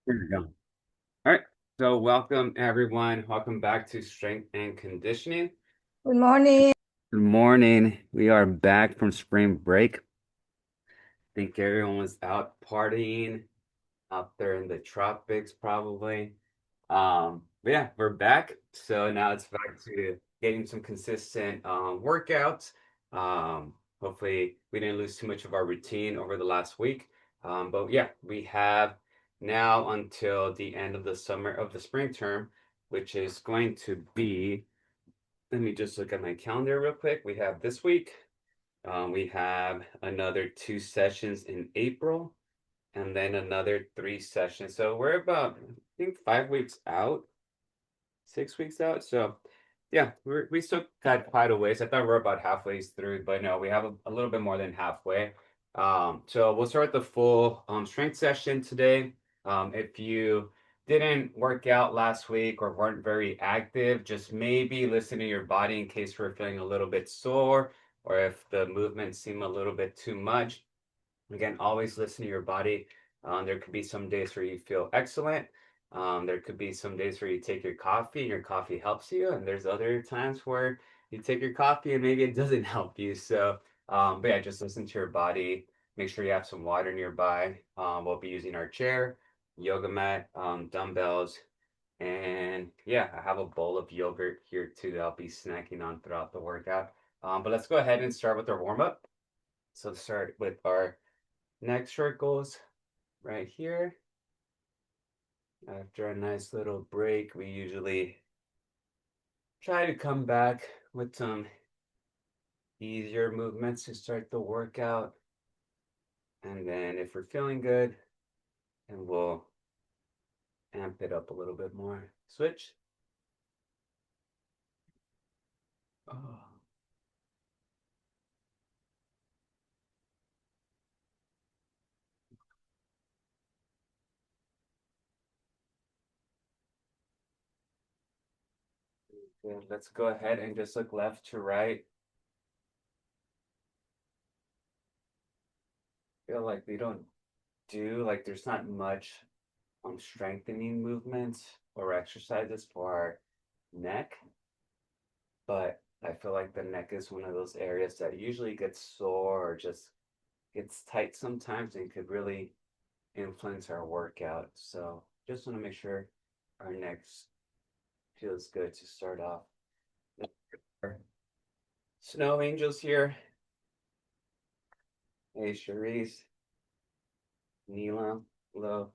There we go. All right. So welcome everyone. Welcome back to Strength and Conditioning. Good morning. Good morning. We are back from spring break. Think everyone was out partying out there in the tropics probably. But yeah, we're back. So now it's back to getting some consistent workouts. Hopefully we didn't lose too much of our routine over the last week. But yeah, we have now until the end of the summer of the spring term, which is going to be, let me just look at my calendar real quick. We have this week. We have another 2 sessions in April and then another 3 sessions. So we're about, I think, 5 weeks out, 6 weeks out. So yeah, we still got quite a ways. I thought we are about halfway through, but no, we have a little bit more than halfway. So we'll start the full strength session today. If you didn't work out last week or weren't very active, just maybe listen to your body in case we're feeling a little bit sore or if the movements seem a little bit too much. Again, always listen to your body. There could be some days where you feel excellent. There could be some days where you take your coffee and your coffee helps you, and there's other times where you take your coffee and maybe it doesn't help you. So, but yeah, just listen to your body. Make sure you have some water nearby. We'll be using our chair, yoga mat, dumbbells, and yeah, I have a bowl of yogurt here too that I'll be snacking on throughout the workout. But let's go ahead and start with our warm up. So let's start with our neck circles right here. After a nice little break, we usually try to come back with some easier movements to start the workout. And then if we're feeling good, and we'll amp it up a little bit more. Switch. Oh, good. Let's go ahead and just look left to right. Feel like we don't do, like there's not much strengthening movements or exercises for our neck. But I feel like the neck is one of those areas that usually gets sore or just gets tight sometimes and could really influence our workout. So just want to make sure our neck feels good to start off. Snow angels here. Hey, Cherise, Neelam, hello.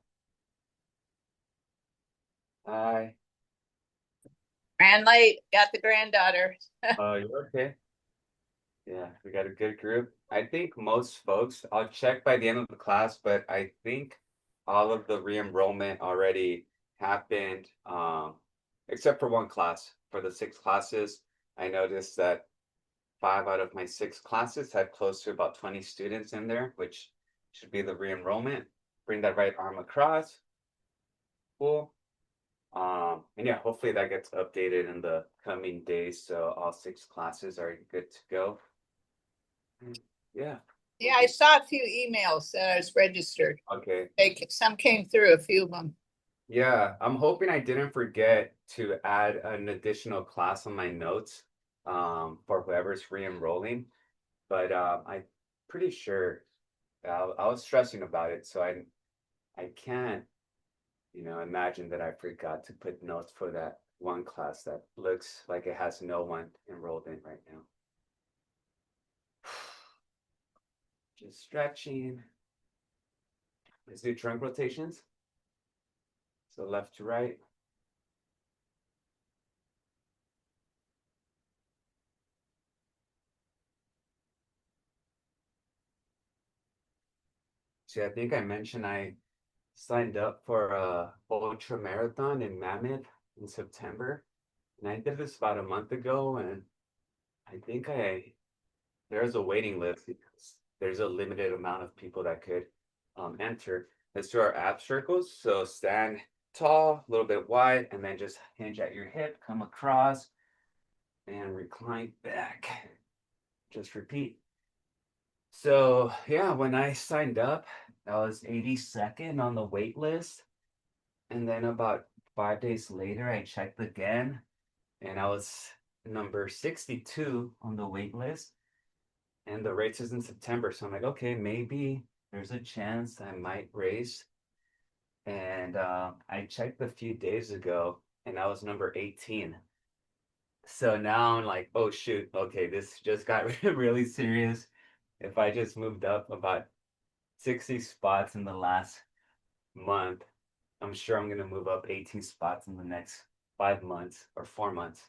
Hi. Ran late, got the granddaughter. Oh, you're okay. Yeah, we got a good group. I think most folks, I'll check by the end of the class, but I think all of the re-enrollment already happened, except for one class. For the 6 classes, I noticed that 5 out of my 6 classes had close to about 20 students in there, which should be the re-enrollment. Bring that right arm across. Cool. And yeah, hopefully that gets updated in the coming days, so all 6 classes are good to go. Yeah, we'll Yeah, I be saw a few emails that I was registered. okay. Some came through, a few of them. Yeah, I'm hoping I didn't forget to add an additional class on my notes for whoever's re-enrolling, but I'm pretty sure I was stressing about it, so I can't, imagine that I forgot to put notes for that one class that looks like it has no one enrolled in right now. Just stretching. Let's do trunk rotations. So left to right. See, I think I mentioned I signed up for a ultra marathon in Mammoth in September, and I did this about a month ago, and I think there's a waiting list because there's a limited amount of people that could enter. Let's do our ab circles. So stand tall, a little bit wide, and then just hinge at your hip, come across, and recline back. Just repeat. So yeah, when I signed up, I was 82nd on the wait list. And then about 5 days later, I checked again, and I was number 62 on the wait list. And the race is in September, so I'm like, okay, maybe there's a chance I might race. And I checked a few days ago, and I was number 18. So now I'm like, oh shoot, okay, this just got really serious. If I just moved up about 60 spots in the last month, I'm sure I'm gonna move up 18 spots in the next 5 months or 4 months.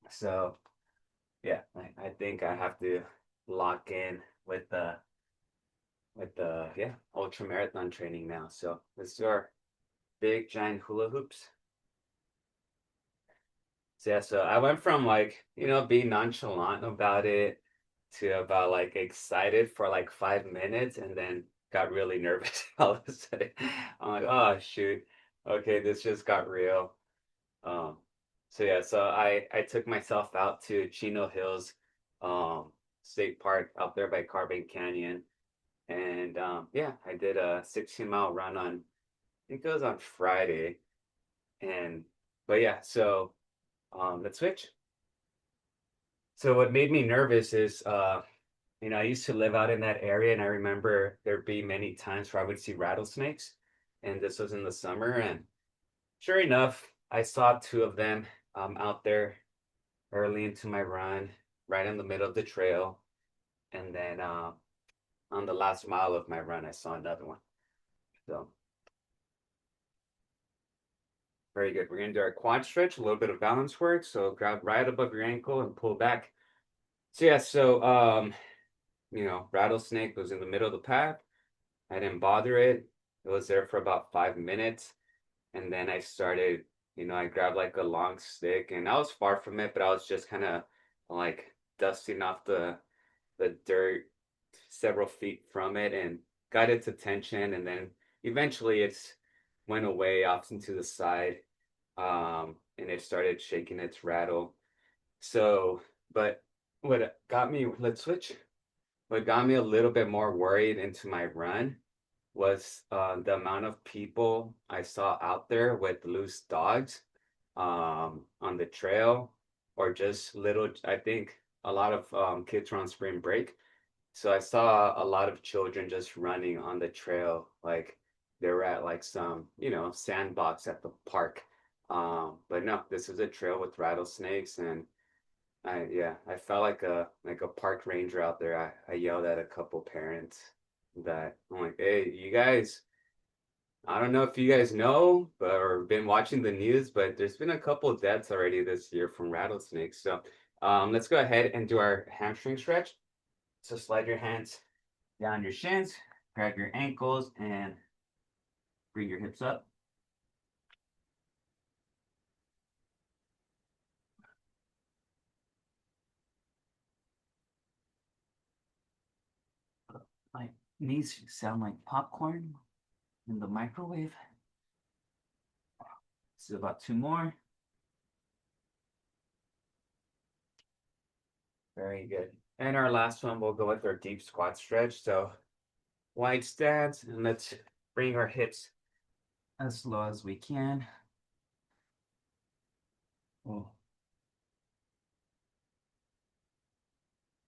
So yeah, I think I have to lock in with the yeah ultra marathon training now. So let's do our big giant hula hoops. So yeah, so I went from like, being nonchalant about it to about like excited for like 5 minutes and then got really nervous all of a sudden. I'm like, oh shoot. Okay, this just got real. Um, so yeah, so I took myself out to Chino Hills um State Park out there by Carbon Canyon. And yeah, I did a 16-mile run on, I think it was on Friday. And but yeah, so let's switch. So what made me nervous is I used to live out in that area and I remember there being many times where I would see rattlesnakes. And this was in the summer, and sure enough, I saw two of them out there early into my run, right in the middle of the trail. And then on the last mile of my run, I saw another one. So very good. We're gonna do our quad stretch, a little bit of balance work. So grab right above your ankle and pull back. So yeah, so rattlesnake was in the middle of the path. I didn't bother it. It was there for about 5 minutes. And then I started, I grabbed like a long stick and I was far from it, but I was just kind of like dusting off the dirt several feet from it and got its attention. And then eventually it's went away off into the side. And it started shaking its rattle. So, but what got me, let's switch. What got me a little bit more worried into my run was the amount of people I saw out there with loose dogs on the trail, or just little, I think a lot of kids were on spring break. So I saw a lot of children just running on the trail, like they were at like some, sandbox at the park. But no, this is a trail with rattlesnakes, and I felt like a park ranger out there. I yelled at a couple parents that I'm like, hey, you guys, I don't know if you guys know but or been watching the news, but there's been a couple of deaths already this year from rattlesnakes. So let's go ahead and do our hamstring stretch. So slide your hands down your shins, grab your ankles, and bring your hips up. My knees sound like popcorn in the microwave. This is about two more. Very good. And our last one, we'll go with our deep squat stretch. So wide stance, and let's bring our hips as low as we can. Oh.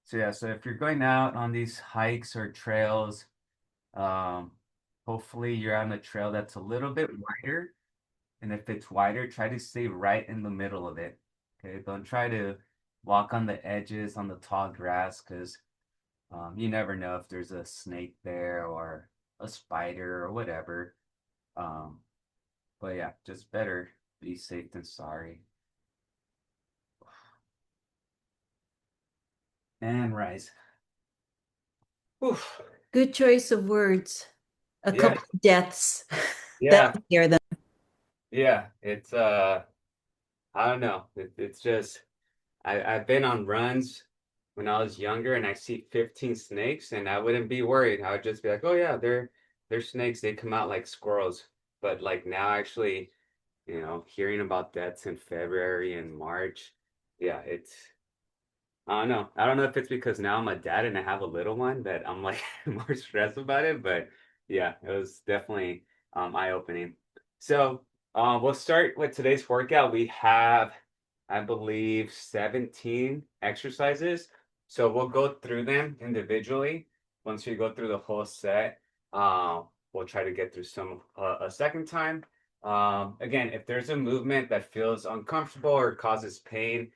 So yeah, so if you're going out on these hikes or trails, um, hopefully you're on a trail that's a little bit wider. And if it's wider, try to stay right in the middle of it. Okay, don't try to walk on the edges on the tall grass because you never know if there's a snake there or a spider or whatever. Um, but yeah, just better be safe than sorry. And rise. Oof. Good choice of words. A Yeah, couple of deaths. That yeah, was near them. yeah. It's I don't know. It's just I've been on runs when I was younger and I see 15 snakes and I wouldn't be worried. I would just be like, oh yeah, they're snakes. They come out like squirrels. But like now actually, hearing about deaths in February and March, yeah, I don't know. I don't know if it's because now I'm a dad and I have a little one that I'm like more stressed about it, but yeah, it was definitely eye-opening. So we'll start with today's workout. We have, I believe, 17 exercises. So we'll go through them individually. Once we go through the whole set, we'll try to get through some a second time. Again, if there's a movement that feels uncomfortable or causes pain,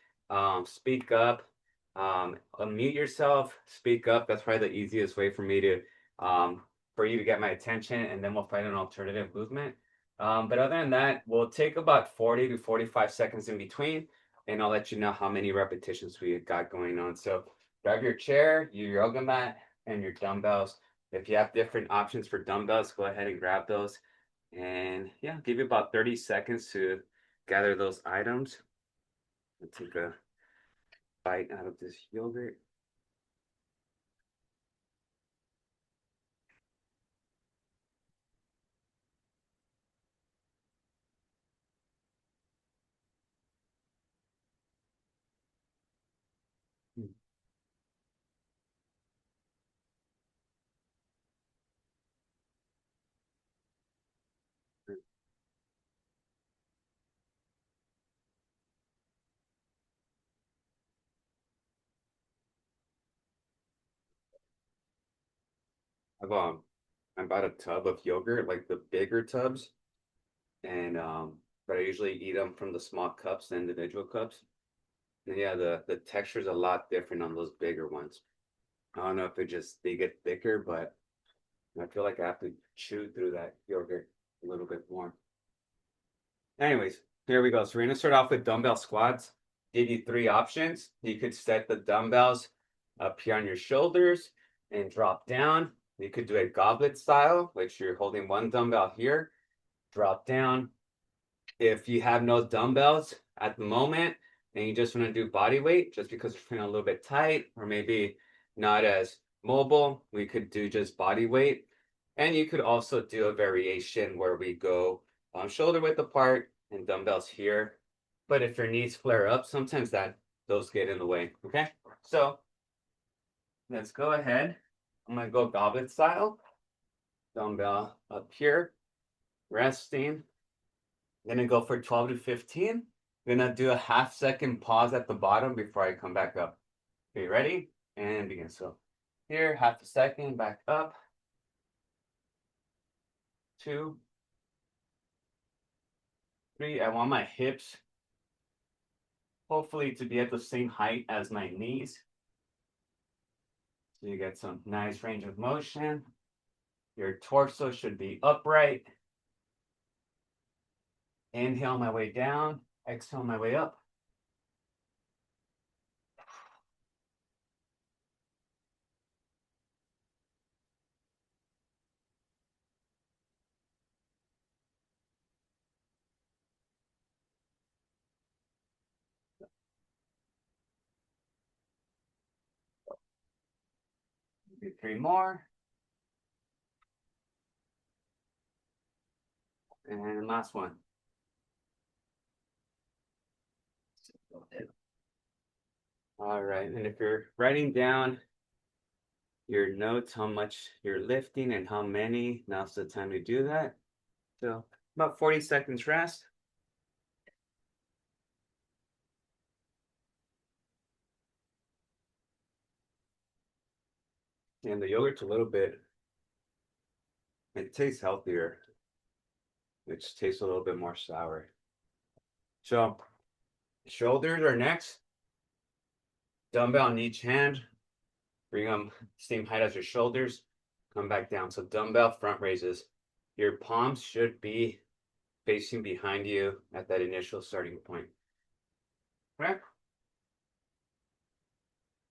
speak up, unmute yourself, speak up. That's probably the easiest way for you to get my attention, and then we'll find an alternative movement. But other than that, we'll take about 40 to 45 seconds in between, and I'll let you know how many repetitions we got going on. So grab your chair, your yoga mat, and your dumbbells. If you have different options for dumbbells, go ahead and grab those. And yeah, give you about 30 seconds to gather those items. I'll take a bite out of this yogurt. I've I bought a tub of yogurt, like the bigger tubs, and but I usually eat them from the small cups, the individual cups. And yeah, the texture is a lot different on those bigger ones. I don't know if they get thicker, but I feel like I have to chew through that yogurt a little bit more. Anyways, here we go. So we're gonna start off with dumbbell squats. Give you three options. You could set the dumbbells up here on your shoulders and drop down. You could do a goblet style, which you're holding one dumbbell here, drop down. If you have no dumbbells at the moment and you just want to do body weight, just because you're feeling a little bit tight or maybe not as mobile, we could do just body weight. And you could also do a variation where we go shoulder width apart and dumbbells here. But if your knees flare up, sometimes those get in the way. Okay, so let's go ahead. I'm gonna go goblet style, dumbbell up here, resting. Gonna go for 12 to 15. Gonna do a half-second pause at the bottom before I come back up. Okay, ready? And begin. So here, half a second, back up. 2, 3. I want my hips hopefully to be at the same height as my knees. So you get some nice range of motion. Your torso should be upright. Inhale my way down, exhale my way up. Do 3 more. And last one. All right, and if you're writing down your notes, how much you're lifting and how many, now's the time to do that. So about 40 seconds rest. And the yogurt's a little bit, it tastes healthier, which tastes a little bit more sour. So shoulders are next. Dumbbell in each hand. Bring them same height as your shoulders. Come back down. So dumbbell front raises. Your palms should be facing behind you at that initial starting point. Okay.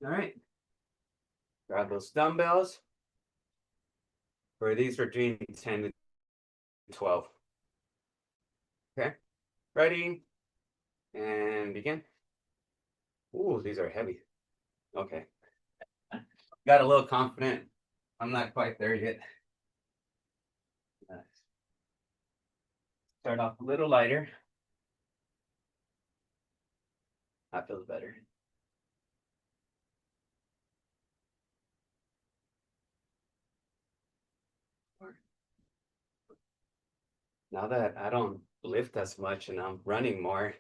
All right. Grab those dumbbells. For these, we're doing 10 to 12. Okay. Ready? And begin. Ooh, these are heavy. Okay. Got a little confident. I'm not quite there yet. Start off a little lighter. That feels better. Now that I don't lift as much and I'm running more,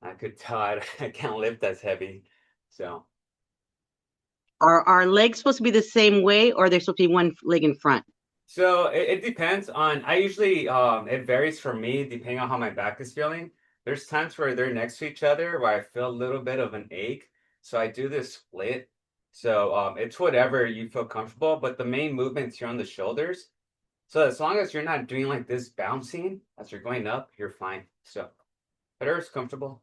I could tell I can't lift as heavy. So, Are our legs supposed to be the same way, or are they supposed to be one leg in front? so it depends on, I usually, it varies for me depending on how my back is feeling. There's times where they're next to each other where I feel a little bit of an ache. So I do this split. So it's whatever you feel comfortable, but the main movement's here on the shoulders. So as long as you're not doing like this bouncing as you're going up, you're fine. So whatever's comfortable.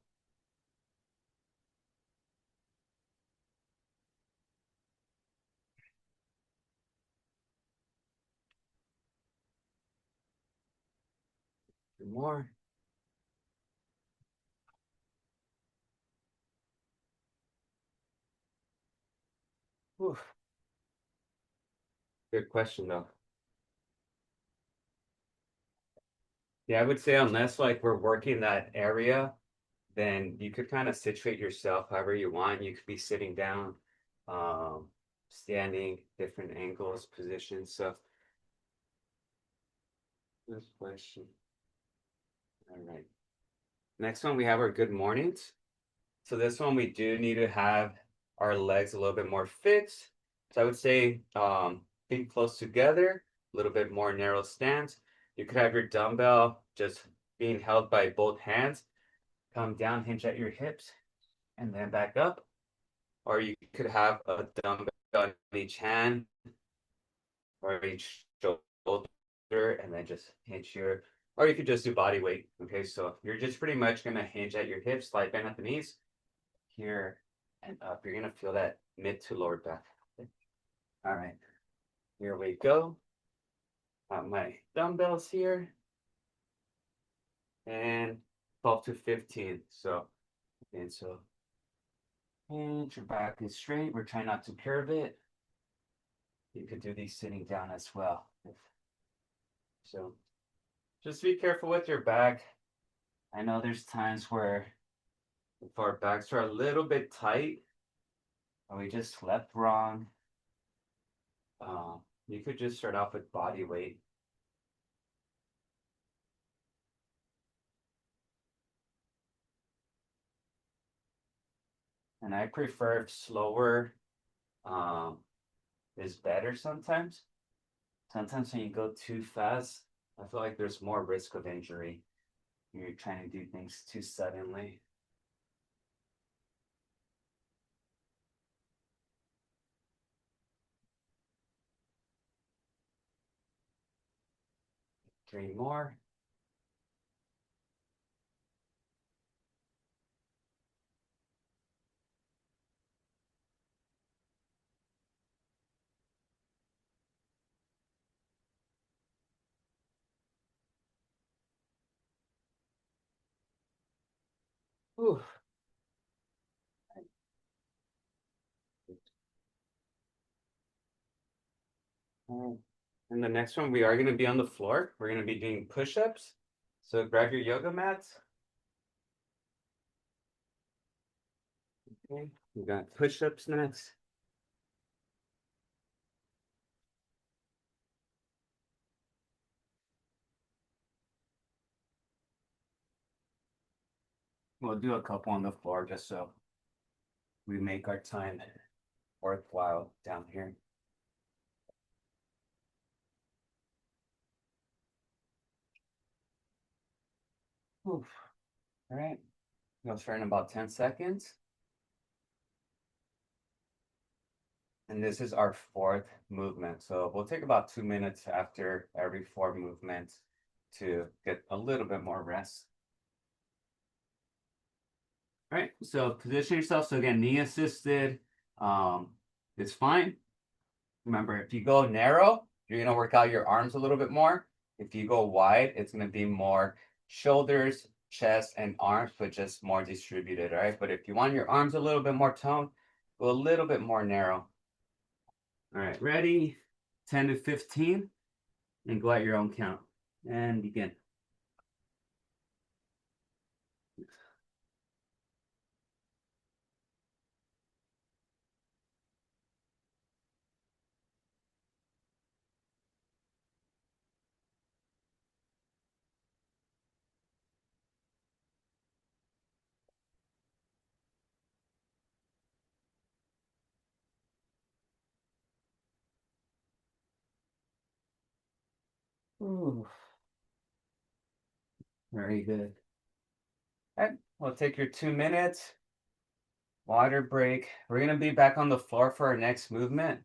Do more. Whew. Good question though. Yeah, I would say unless like we're working that area, then you could kind of situate yourself however you want. You could be sitting down, um, standing, different angles, positions. So good question. All right. Next one we have our good mornings. So this one we do need to have our legs a little bit more fixed. So I would say feet close together, a little bit more narrow stance. You could have your dumbbell just being held by both hands. Come down, hinge at your hips, and then back up. Or you could have a dumbbell on each hand or each shoulder, and then just hinge your, or you could just do body weight. Okay, so you're just pretty much gonna hinge at your hips, slight bend at the knees, here and up. You're gonna feel that mid to lower back. All right, here we go. Got my dumbbells here, and 12 to 15. So, and so, and your back is straight. We're trying not to curve it. You could do these sitting down as well. So, just be careful with your back. I know there's times where if our backs are a little bit tight, or we just slept wrong, you could just start off with body weight. And I prefer slower um, is better sometimes. Sometimes when you go too fast, I feel like there's more risk of injury. You're trying to do things too suddenly. Three more. Whew. And the next one, we are going to be on the floor. We're going to be doing push-ups. So grab your yoga mats. Okay, we got push-ups next. We'll do a couple on the floor just so we make our time worthwhile down here. Oof. All right, we'll start in about 10 seconds. And this is our fourth movement. So we'll take about 2 minutes after every four movements to get a little bit more rest. All right, so position yourself. So again, knee assisted is fine. Remember, if you go narrow, you're gonna work out your arms a little bit more. If you go wide, it's gonna be more shoulders, chest, and arms, but just more distributed, all right? But if you want your arms a little bit more toned, go a little bit more narrow. All right, ready? 10 to 15, and go at your own count. And begin. Ooh, very good. All right, we'll take your 2 minutes. Water break. We're gonna be back on the floor for our next movement.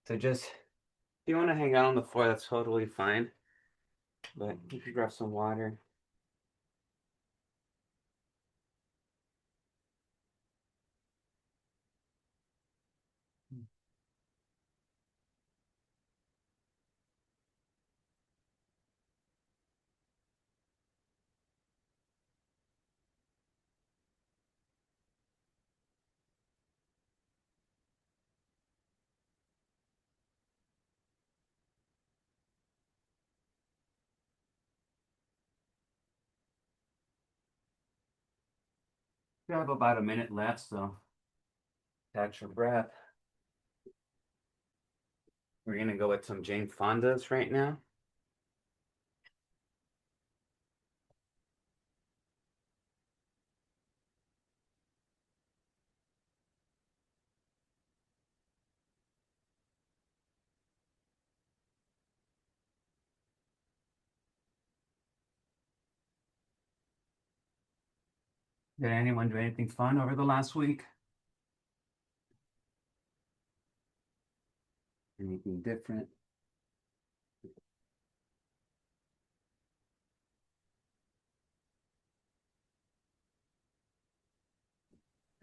So just if you want to hang out on the floor, that's totally fine. But you could grab some water. We have about a minute left, so catch your breath. We're gonna go with some Jane Fonda's right now. Did anyone do anything fun over the last week? Anything different?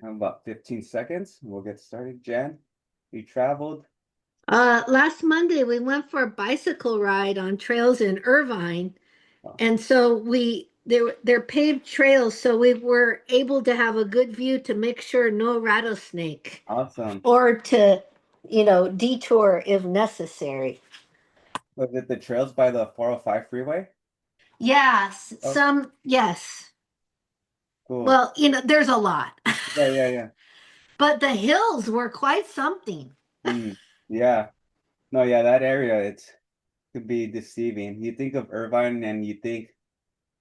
How about 15 seconds? We'll get started. Jen, you traveled? Last Monday we went for a bicycle ride on trails in Irvine, Oh, and so they're paved trails, so we were able to have a good view to make sure no rattlesnake awesome. or to, detour if necessary. Was it the trails by the 405 freeway? Yes, Oh, yes. cool. Well, there's a lot, Yeah, yeah, yeah. but the hills were quite something. Yeah. No, yeah, that area it's could be deceiving. You think of Irvine and you think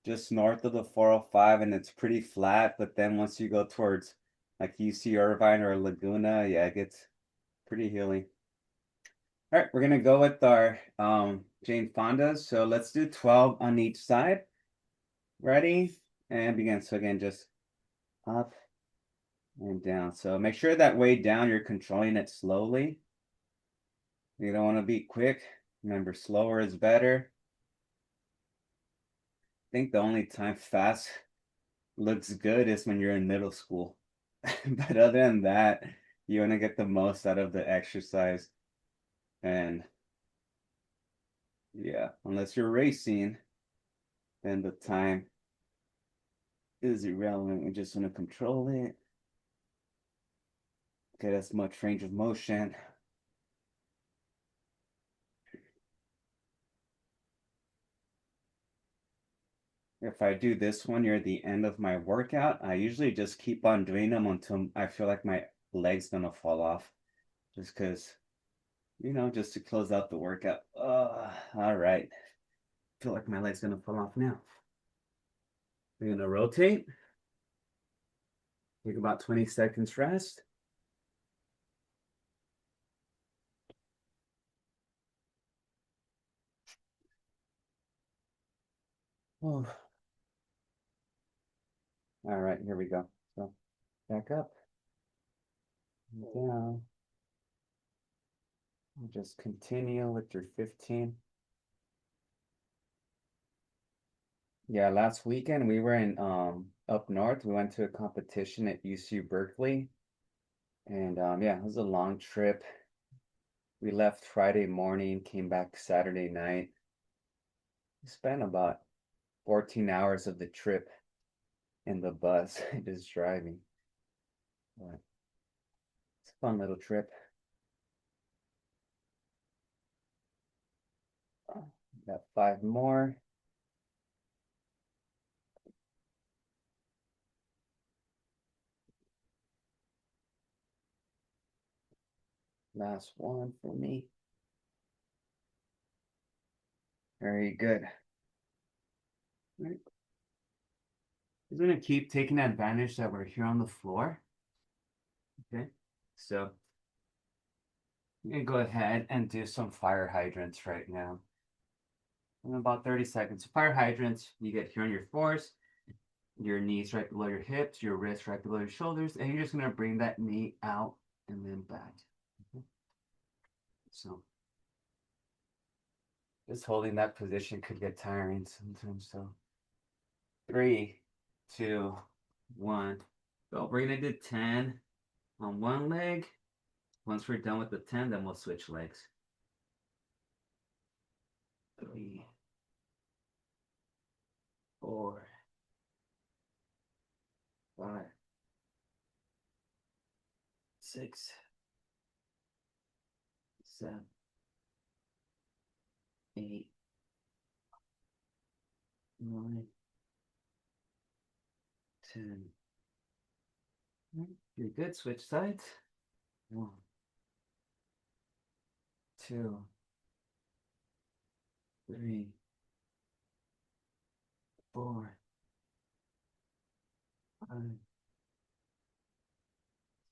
just north of the 405 and it's pretty flat, but then once you go towards like UC Irvine or Laguna, yeah, it gets pretty hilly. All right, we're gonna go with our Jane Fonda's. So let's do 12 on each side. Ready? And begin. So again, just up and down. So make sure that way down you're controlling it slowly. You don't want to be quick. Remember, slower is better. I think the only time fast looks good is when you're in middle school. But other than that, you want to get the most out of the exercise. And yeah, unless you're racing, then the time is irrelevant. We just want to control it, get as much range of motion. If I do this one near the end of my workout, I usually just keep on doing them until I feel like my leg's gonna fall off. Just because, just to close out the workout. All right. Feel like my leg's gonna fall off now. We're gonna rotate. Take about 20 seconds rest. Oh. All right, here we go. So back up, down. Just continue with your 15. Yeah, last weekend we were in up north. We went to a competition at UC Berkeley. And yeah, it was a long trip. We left Friday morning, came back Saturday night. We spent about 14 hours of the trip in the bus, just driving. But it's a fun little trip. Got 5 more. Last one for me. Very good. All right. I'm gonna keep taking advantage that we're here on the floor. Okay, so I'm gonna go ahead and do some fire hydrants right now. in about 30 seconds. Fire hydrants, you get here on your fours, your knees right below your hips, your wrists right below your shoulders, and you're just gonna bring that knee out and then back. Okay. So just holding that position could get tiring sometimes. So 3, 2, 1. Go. We're gonna do 10 on one leg. Once we're done with the 10, then we'll switch legs. 3, 4, 5, 6, 7, 8, 9, 10. You're good. Switch sides. 1, 2, 3, 4, 5,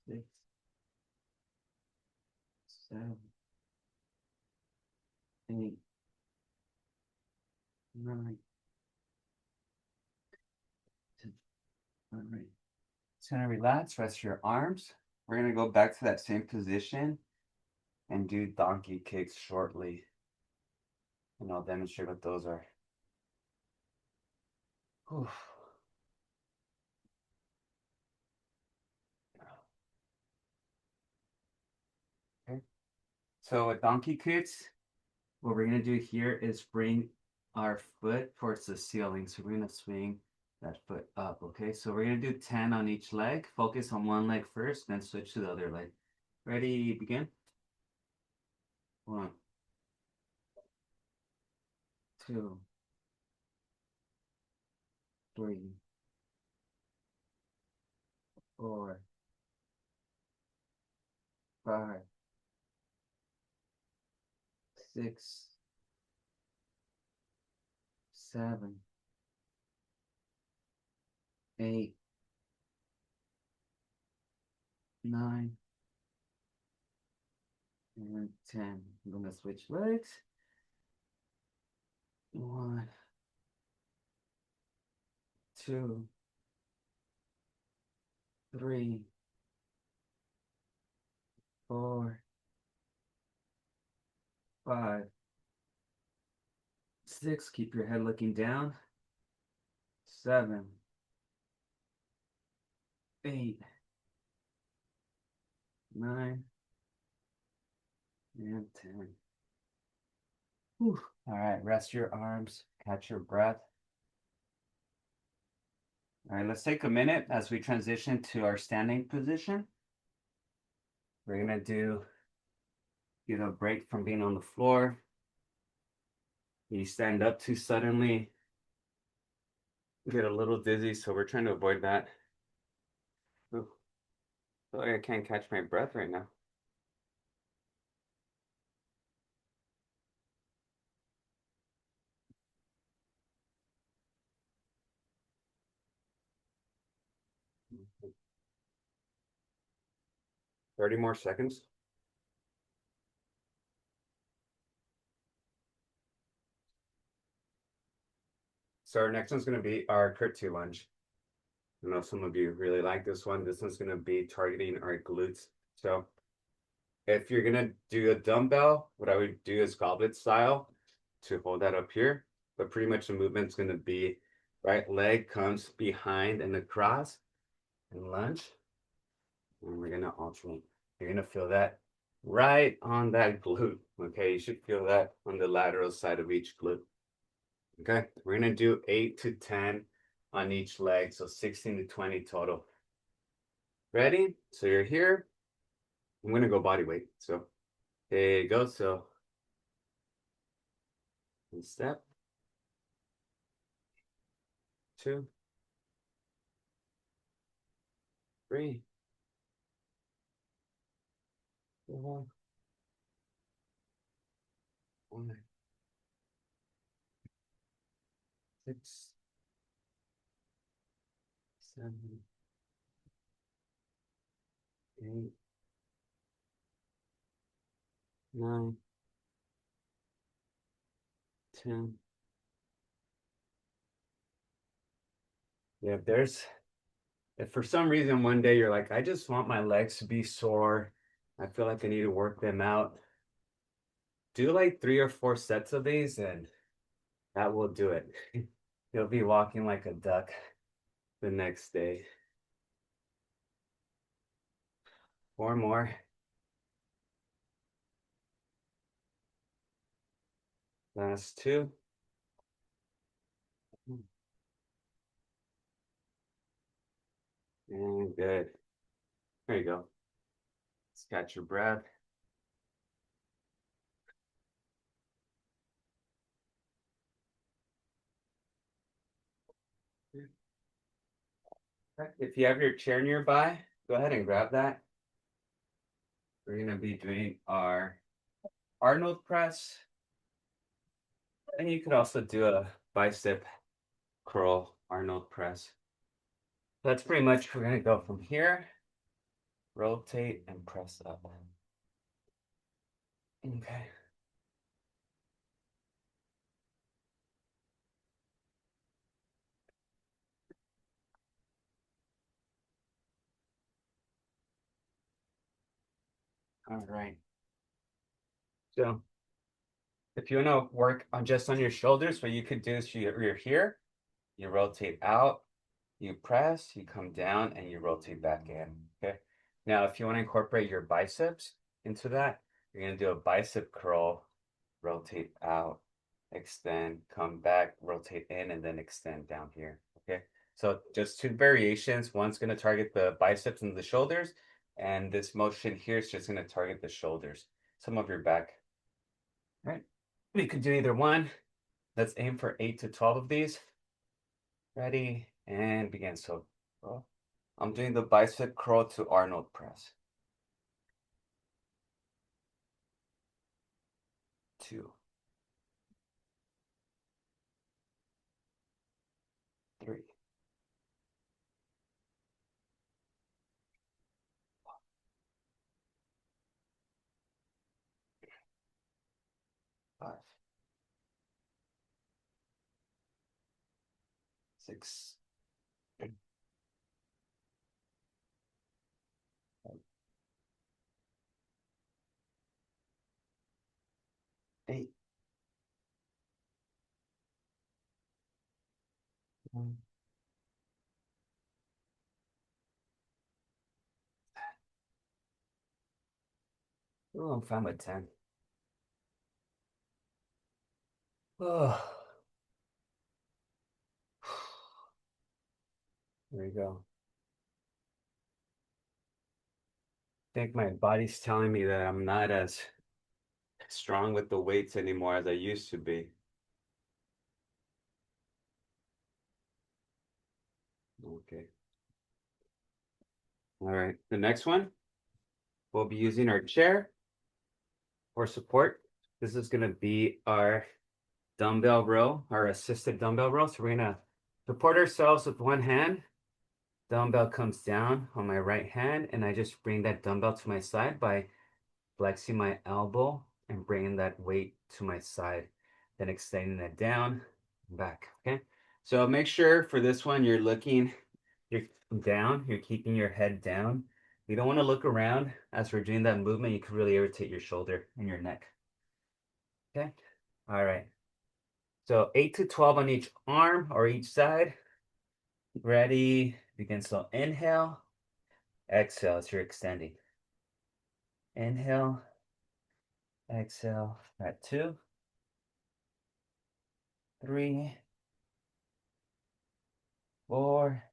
6, 7, 8, 9, 10. All right. Just gonna relax, rest your arms. We're gonna go back to that same position and do donkey kicks shortly. And I'll demonstrate what those are. Whew. Okay. So with donkey kicks, what we're gonna do here is bring our foot towards the ceiling. So we're gonna swing that foot up, okay? So we're gonna do 10 on each leg. Focus on one leg first, then switch to the other leg. Ready, begin. 1, 2, 3, 4, 5, 6, 7, 8, 9, and 10. I'm gonna switch legs. 1, 2, 3, 4, 5, 6. Keep your head looking down. 7, 8, 9, and 10. Whew. All right, rest your arms, catch your breath. All right, let's take a minute as we transition to our standing position. We're gonna get a break from being on the floor. You stand up too suddenly, get a little dizzy, so we're trying to avoid that. Ooh, feel like I can't catch my breath right now. Mm-hmm. 30 more seconds. So our next one's going to be our curtsy lunge. I know some of you really like this one. This one's going to be targeting our glutes. So if you're going to do a dumbbell, what I would do is goblet style to hold that up here. But pretty much the movement's going to be right leg comes behind and across and lunge. And we're going to alternate. You're going to feel that right on that glute. Okay, you should feel that on the lateral side of each glute. Okay, we're gonna do 8 to 10 on each leg, so 16 to 20 total. Ready? So you're here. I'm gonna go body weight. So there you go. So one step, 2, 3, 4, 5, 6, 7, 8, 9, 10, Yeah, if for some reason one day you're like, I just want my legs to be sore, I feel like I need to work them out, do like 3 or 4 sets of these and that will do it. You'll be walking like a duck the next day. 4 more. Last 2. And good. There you go. Let's catch your breath. If you have your chair nearby, go ahead and grab that. We're going to be doing our Arnold press. And you could also do a bicep curl Arnold press. That's pretty much, we're going to go from here, rotate and press up. Okay. All right. So if you want to work on just on your shoulders, what you could do is you're here, you rotate out, you press, you come down, and you rotate back in. Okay. Now, if you want to incorporate your biceps into that, you're going to do a bicep curl, rotate out, extend, come back, rotate in, and then extend down here. Okay. So just 2 variations. One's going to target the biceps and the shoulders, and this motion here is just going to target the shoulders, some of your back. All right. We could do either one. Let's aim for 8 to 12 of these. Ready and begin. So I'm doing the bicep curl to Arnold press. 2, 3, 5, 6, 8, 9, oh, I'm fine with 10. Oh, there you go. I think my body's telling me that I'm not as strong with the weights anymore as I used to be. Okay. All right. The next one, we'll be using our chair for support. This is going to be our dumbbell row, our assisted dumbbell row. So we're going to support ourselves with one hand. Dumbbell comes down on my right hand, and I just bring that dumbbell to my side by flexing my elbow and bringing that weight to my side, then extending it down and back. Okay. So make sure for this one you're down, you're keeping your head down. You don't want to look around as we're doing that movement. You could really irritate your shoulder and your neck. Okay. All right. So 8 to 12 on each arm or each side. Ready? Begin. So inhale, exhale as you're extending. Inhale, exhale. At 2, 3, 4,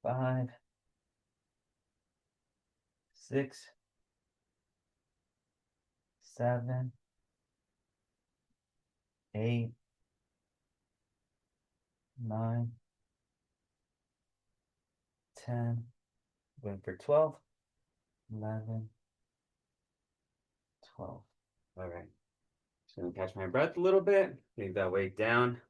5, 6, 7, 8, 9, 10. Going for 12, 11, 12. All right. Just gonna catch my breath a little bit. Leave that weight down.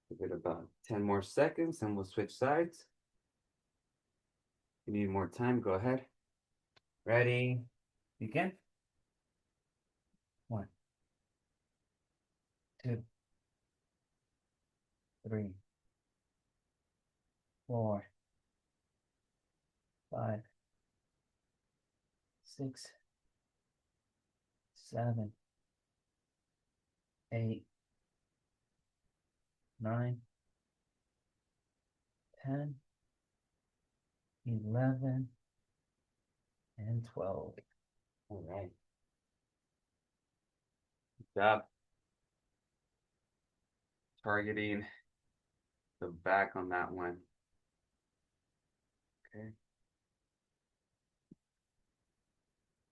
Give it about 10 more seconds and we'll switch sides. If you need more time, go ahead. Ready, begin. 1, 2, 3, 4, 5, 6, 7, 8, 9, 10, 11, and 12. All right. Good job. Targeting the back on that one. Okay.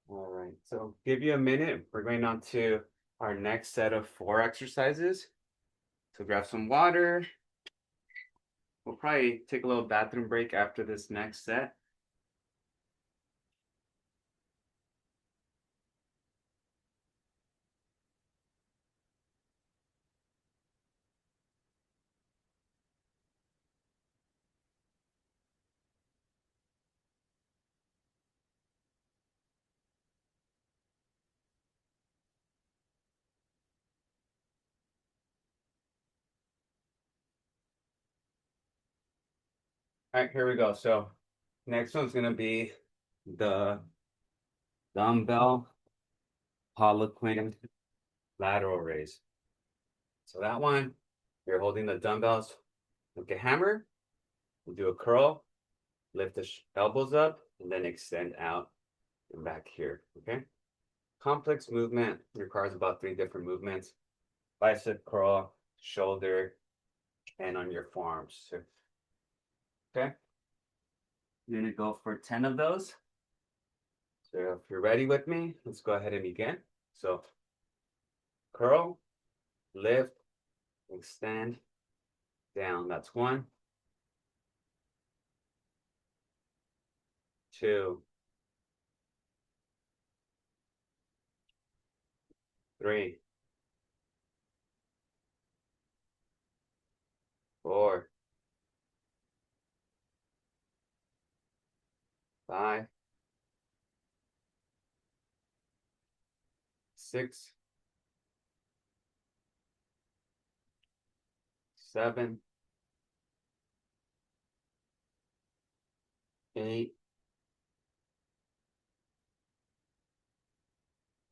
All right. So give you a minute. We're going on to our next set of 4 exercises. So grab some water. We'll probably take a little bathroom break after this next set. All right, here we go. So next one's gonna be the dumbbell Harlequin lateral raise. So that one, you're holding the dumbbells like a hammer. We'll do a curl, lift the elbows up, and then extend out and back here. Okay. Complex movement requires about 3 different movements: bicep curl, shoulder, and on your forearms. So, okay. You're gonna go for 10 of those. So if you're ready with me, let's go ahead and begin. So curl, lift, extend, down. That's 1, 2, 3, 4, 5, 6, 7, 8,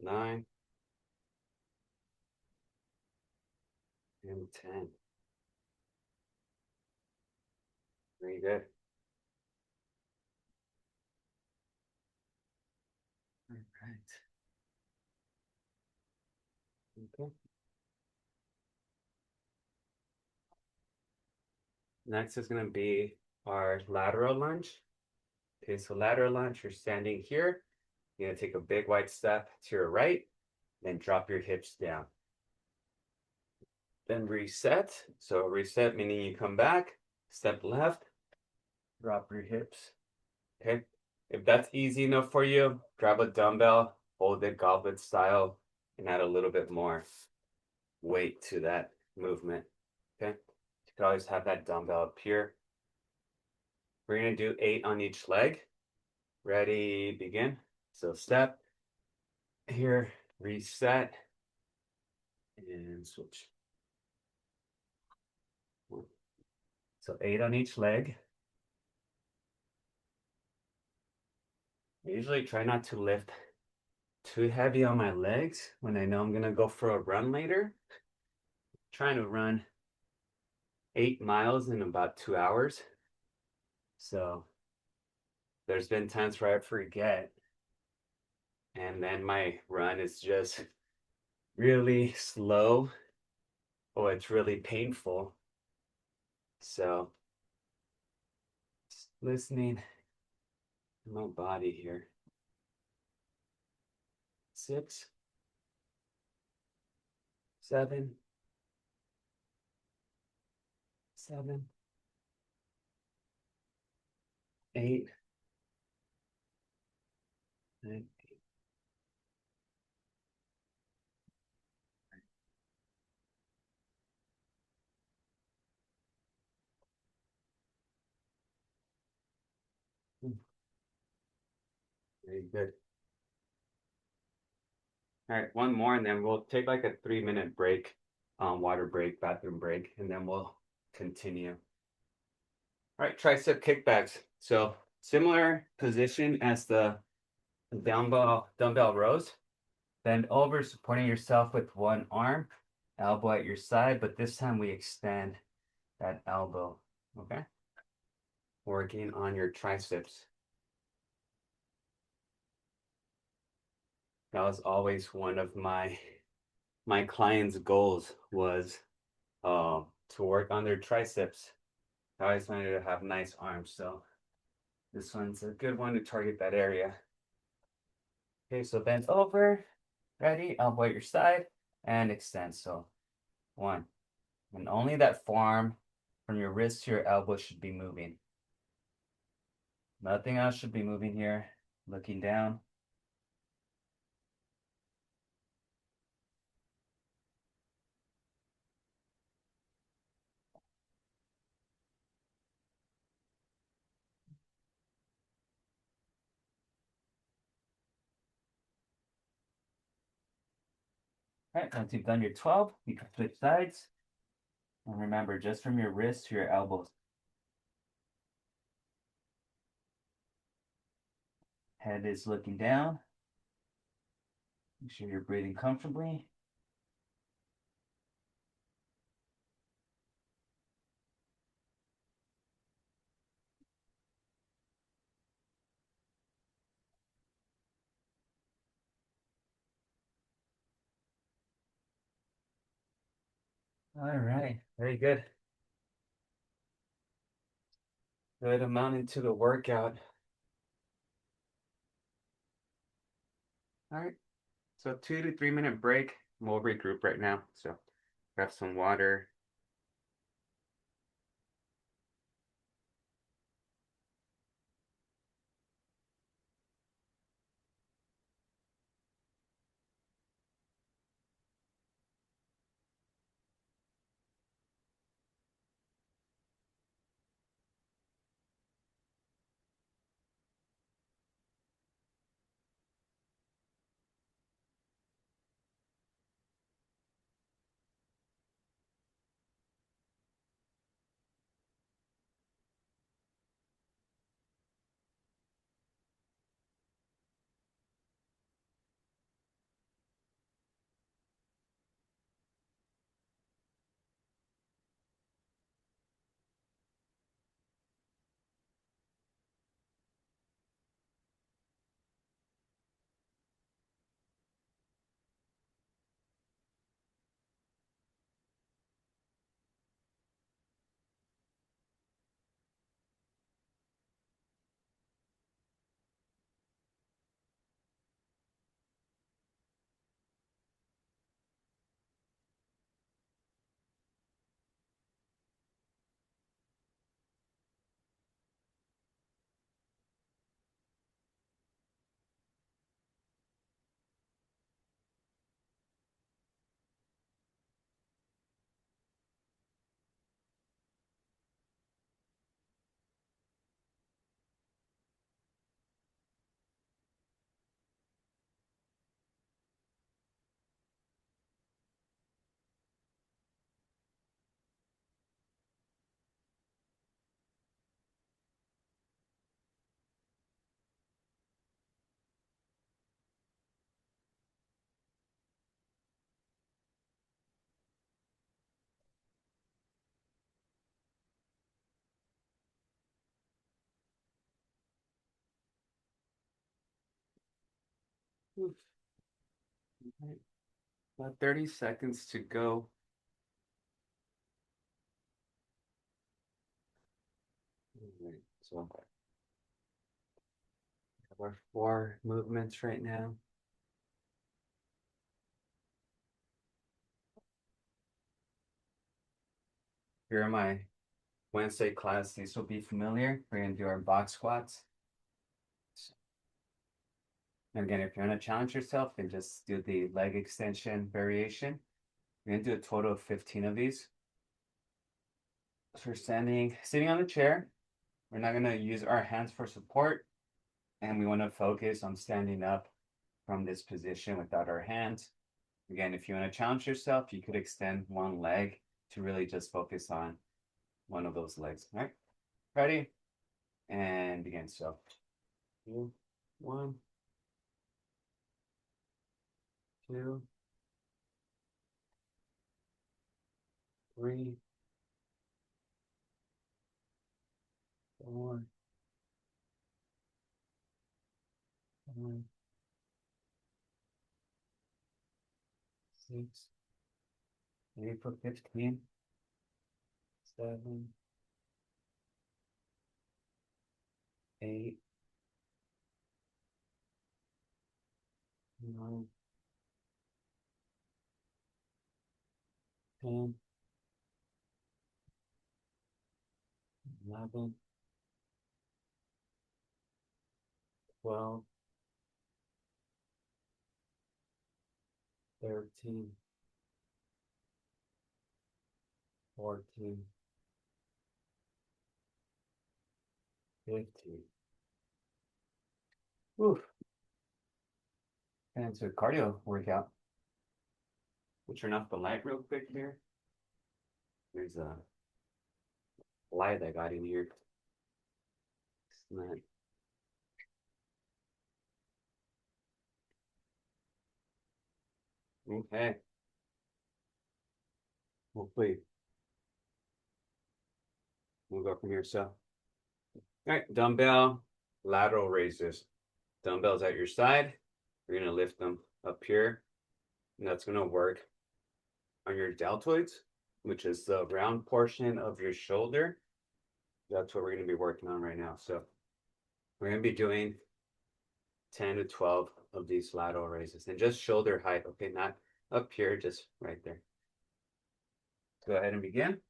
9, and 10. Very good. All right. Okay. Next is going to be our lateral lunge. Okay, so lateral lunge, you're standing here. You're going to take a big wide step to your right, then drop your hips down. Then reset. So reset meaning you come back, step left, drop your hips. Okay. If that's easy enough for you, grab a dumbbell, hold it goblet style, and add a little bit more weight to that movement. Okay. You can always have that dumbbell up here. We're going to do 8 on each leg. Ready, begin. So step here, reset, and switch. So 8 on each leg. I usually try not to lift too heavy on my legs when I know I'm gonna go for a run later. I'm trying to run 8 miles in about 2 hours. So there's been times where I forget, and then my run is just really slow or it's really painful. So listening to my body here. 6, 7, 7, 8, 9. Very good. All right, one more, and then we'll take like a 3-minute break. water break, bathroom break, and then we'll continue. All right, tricep kickbacks. So similar position as the dumbbell rows. Bend over, supporting yourself with one arm, elbow at your side, but this time we extend that elbow, okay? Working on your triceps. That was always one of my clients' goals was to work on their triceps. I always wanted to have nice arms, so this one's a good one to target that area. Okay, so bend over, ready, elbow at your side, and extend. So one, and only that forearm from your wrist to your elbow should be moving. Nothing else should be moving here. Looking down. All right, once you've done your 12, you can switch sides. And remember, just from your wrist to your elbows. Head is looking down. Make sure you're breathing comfortably. All right, very good. Good amount into the workout. All right, so 2 to 3 minute break. We'll regroup right now. So grab some water. Oof. All right. About 30 seconds to go. All right, so we have our 4 movements right now. Here are my Wednesday class. These will be familiar. We're gonna do our box squats. And again, if you want to challenge yourself, then just do the leg extension variation. We're gonna do a total of 15 of these. So we're sitting on the chair. We're not gonna use our hands for support, and we want to focus on standing up from this position without our hands. Again, if you want to challenge yourself, you could extend one leg to really just focus on one of those legs. All right, ready? And begin. So, 2, 1, 2, 3, 4, 5, 6, maybe for 15, 7, 8, 9, 10, 11, 12, 13, 14, 15. Oof. And it's a cardio workout. We'll turn off the light real quick here. There's a light I got in here. It's not. Okay. Hopefully we'll go from here. So, all right, dumbbell lateral raises. Dumbbells at your side. You're gonna lift them up here, and that's gonna work on your deltoids, which is the round portion of your shoulder. That's what we're gonna be working on right now. So we're gonna be doing 10 to 12 of these lateral raises, and just shoulder height. Okay, not up here, just right there. Go ahead and begin.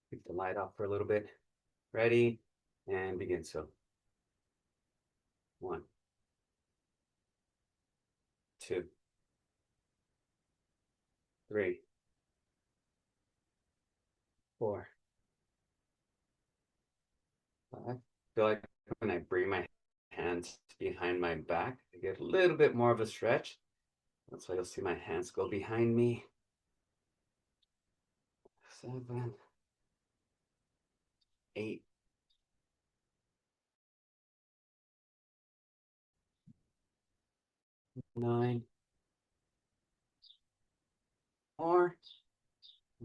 Keep the light off for a little bit. Ready, and begin. So 1, 2, 3, 4, 5. I feel like when I bring my hands behind my back, I get a little bit more of a stretch. That's why you'll see my hands go behind me. 7, 8, 9, 4,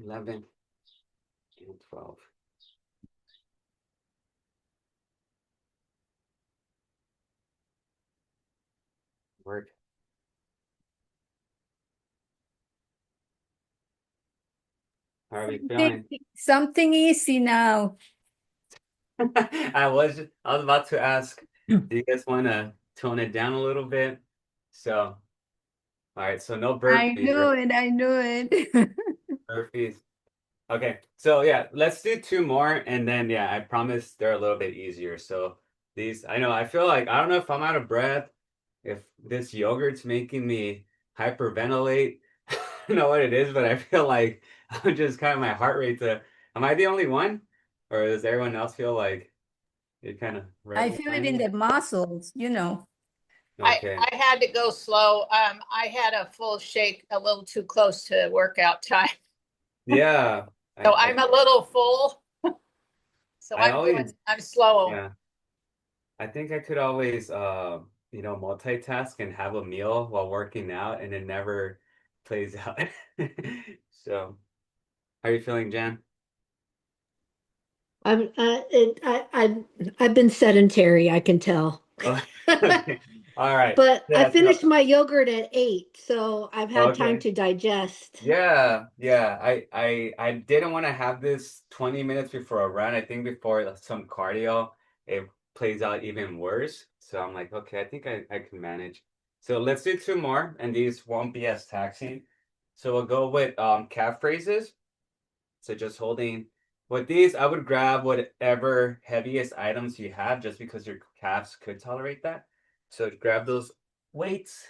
11, and 12. Work. How are we feeling? Something easy now. I was about to ask, do you guys want to tone it down a little bit? So, all right, so no I burpees, know right? it, I know it. Burpees. Okay, so yeah, let's do 2 more, and then yeah, I promise they're a little bit easier. So these, I know, I feel like I don't know if I'm out of breath, if this yogurt's making me hyperventilate. I don't know what it is, but I feel like I'm just kind of my heart rate's am I the only one? Or does everyone else feel like it kind of right I feel it behind in me? the muscles, you know. Okay. I had to go slow. I had a full shake a little too close to workout time. Yeah. So I'm a little full. So I always, I'm slow. yeah. I think I could always, multitask and have a meal while working out, and it never plays out. So, how are you feeling, Jan? I've been sedentary, I can tell. Oh, okay. All right. But I Yeah, finished so, my yogurt at 8, so I've had time okay. to digest. Yeah, yeah. I didn't want to have this 20 minutes before a run. I think before some cardio, it plays out even worse. So I'm like, okay, I think I can manage. So let's do 2 more, and these won't be as taxing. So we'll go with calf raises. So just holding with these, I would grab whatever heaviest items you have, just because your calves could tolerate that. So grab those weights,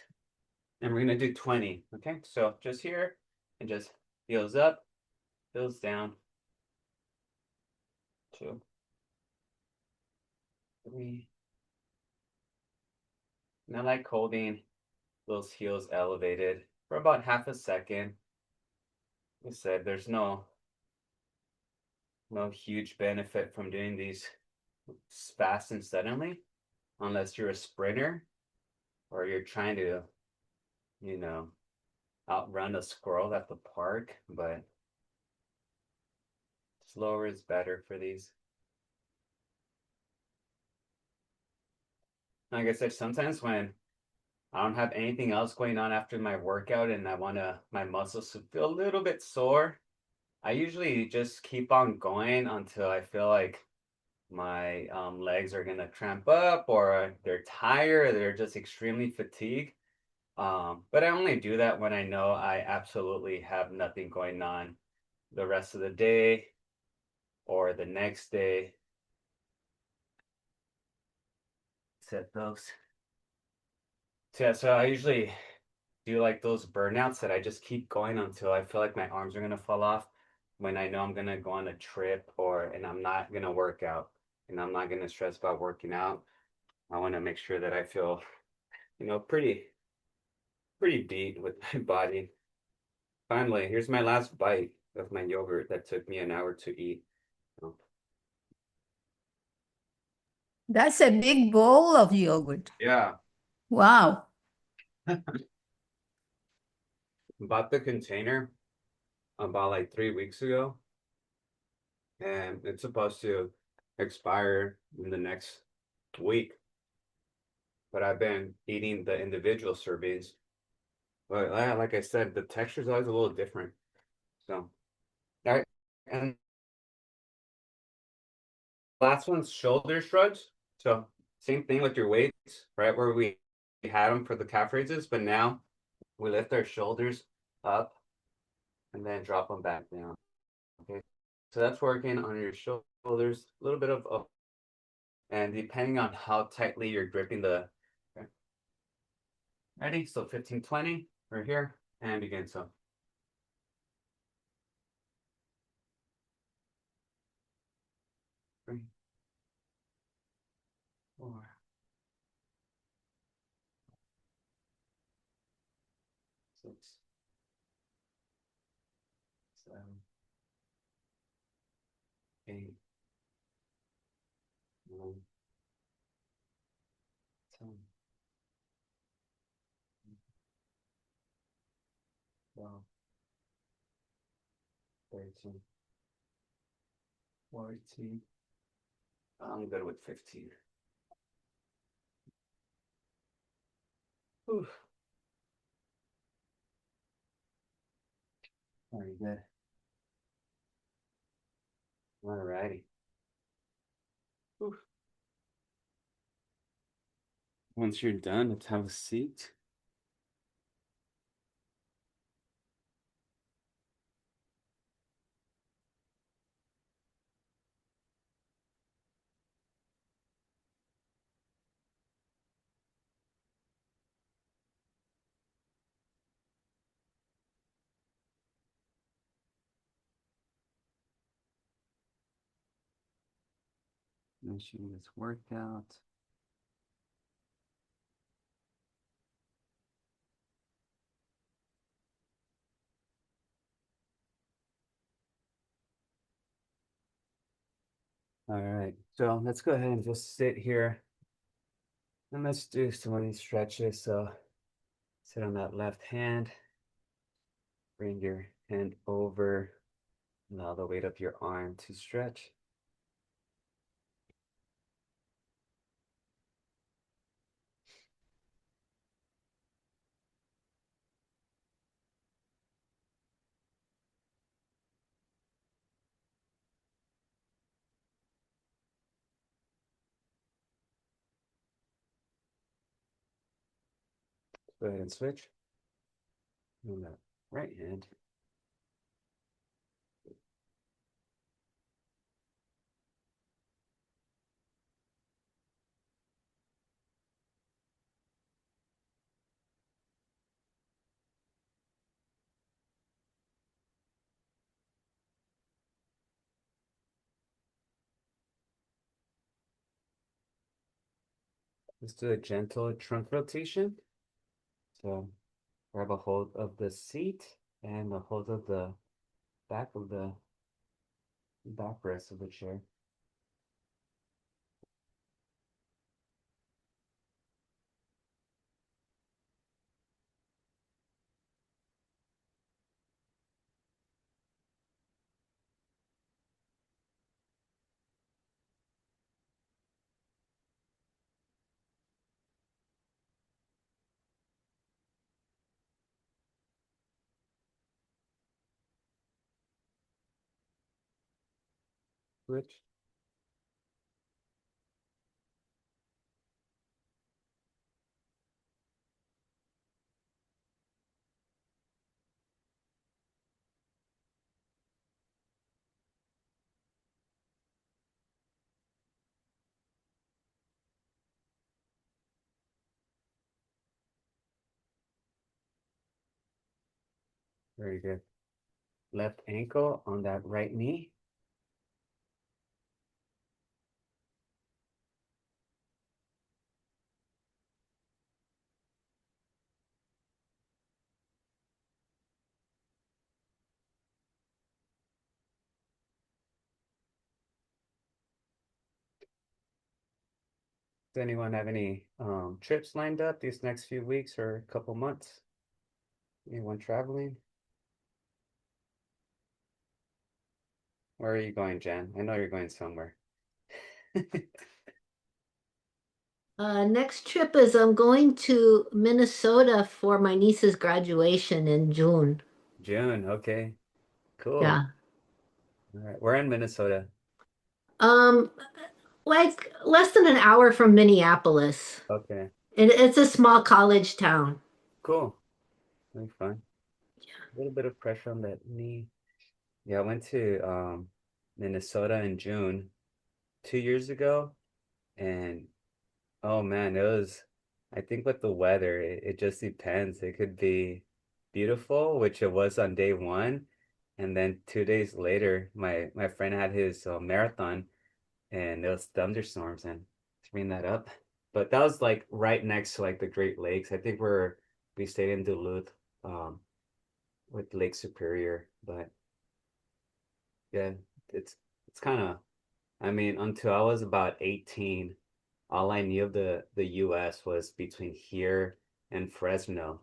and we're gonna do 20. Okay, so just here, and just heels up, heels down. 2, 3, And I like holding those heels elevated for about half a second. Like I said, there's no huge benefit from doing these fast and suddenly, unless you're a sprinter or you're trying to, you know, outrun a squirrel at the park, but slower is better for these. Like I said, sometimes when I don't have anything else going on after my workout and I want my muscles to feel a little bit sore, I usually just keep on going until I feel like my legs are gonna cramp up or they're tired or they're just extremely fatigued. But I only do that when I know I absolutely have nothing going on the rest of the day or the next day. Set those. So, yeah, so I usually do like those burnouts that I just keep going until I feel like my arms are gonna fall off when I know I'm gonna go on a trip or and I'm not gonna work out and I'm not gonna stress about working out. I want to make sure that I feel, pretty beat with my body. Finally, here's my last bite of my yogurt that took me an hour to eat. So, That's a big bowl of yogurt. yeah, Wow. bought the container about like 3 weeks ago, and it's supposed to expire in the next week. But I've been eating the individual servings. But like I said, the texture is always a little different. So, all right. And last one's shoulder shrugs. So, same thing with your weights, right? Where we had them for the calf raises, but now we lift our shoulders up and then drop them back down. Okay. So that's working on your shoulders, a little bit of up. And depending on how tightly you're gripping the, okay. Ready? So 15, 20, right here, and begin. So 3, 4, 6, 7, 8, 9, 10, 12, 13, 14. I'm good with 15. Whew. Very good. All righty. Whew. Once you're done, let's have a seat. Finishing this workout. All right, so let's go ahead and just sit here and let's do some of these stretches. So sit on that left hand, bring your hand over, allow the weight of your arm to stretch. Go ahead and switch. On that right hand. Let's do a gentle trunk rotation. So grab a hold of the seat and a hold of the back of the backrest of the chair. Switch. Very good. Left ankle on that right knee. Does anyone have any trips lined up these next few weeks or a couple months? Anyone traveling? Where are you going, Jen? I know you're going somewhere. Next trip is I'm going to Minnesota for my niece's graduation in June. June, okay, cool. Yeah. All right, we're in Minnesota. Um, like less than an hour from Minneapolis. Okay, It's a small college town. cool. Very fun. A little bit of pressure on that knee. Yeah, I went to Minnesota in June 2 years ago, and oh man, it was, I think with the weather, it just depends. It could be beautiful, which it was on day one, and then 2 days later, my friend had his marathon, and there was thunderstorms and to bring that up. But that was like right next to like the Great Lakes. I think we stayed in Duluth, um, with Lake Superior, but yeah, it's it's kind of, I mean, until I was about 18, all I knew of the US was between here and Fresno.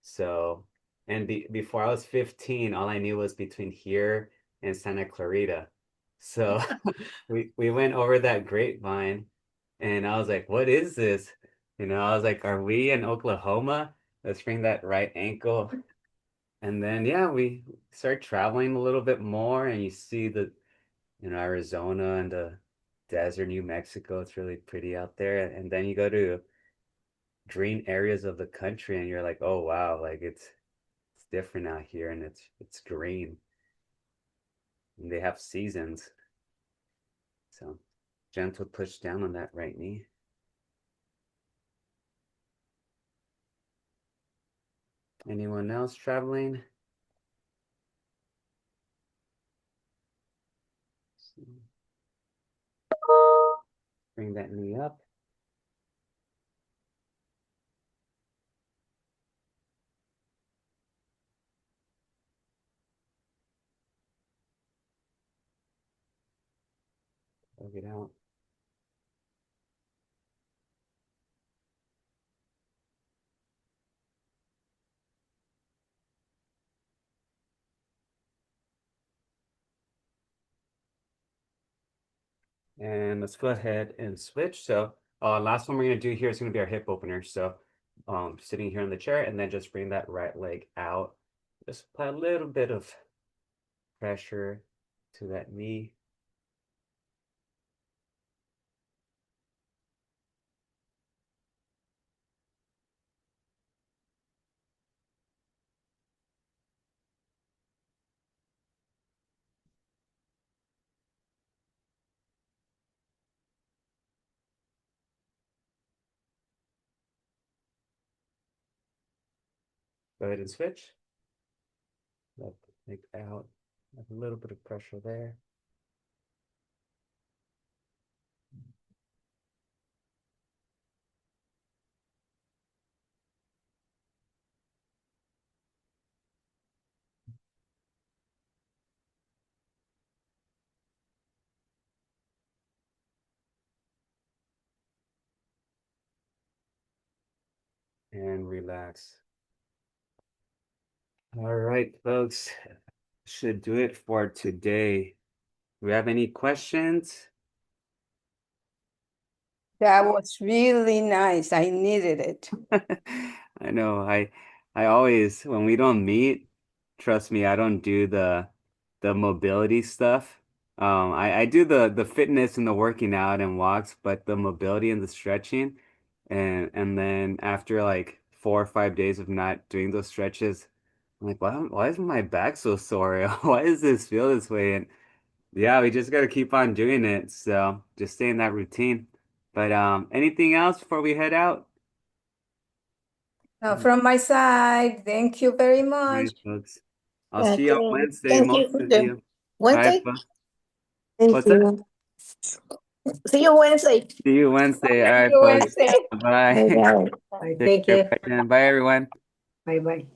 So, and before I was 15, all I knew was between here and Santa Clarita. So we went over that grapevine and I was like, what is this? I was like, are we in Oklahoma? Let's bring that right ankle. And then yeah, we start traveling a little bit more and you see Arizona and the desert, New Mexico. It's really pretty out there. And then you go to green areas of the country and you're like, oh wow, like it's different out here and it's green. And they have seasons. So gentle push down on that right knee. Anyone else traveling? Bring that knee up. Plug it out. And let's go ahead and switch. So last one we're gonna do here is gonna be our hip opener. So sitting here in the chair and then just bring that right leg out. Just apply a little bit of pressure to that knee. Go ahead and switch. Let the leg out. Have a little bit of pressure there. and relax. All right, folks, should do it for today. Do we have any questions? That was really nice. I needed it. I know. I always when we don't meet, trust me, I don't do the mobility stuff. I do the fitness and the working out and walks, but the mobility and the stretching, and then after like 4 or 5 days of not doing those stretches, I'm like, why is my back so sore? Why does this feel this way? And yeah, we just got to keep on doing it. So just stay in that routine. But anything else before we head out? From my side, thank you very All right, much. folks. I'll see you on Wednesday, Thank you. most of you. All right, Wednesday? folks. Thank What's that? you. See you Wednesday. See you Wednesday. All See right, you folks. Wednesday. Bye Bye. bye. Take care. Bye, everyone. Bye bye.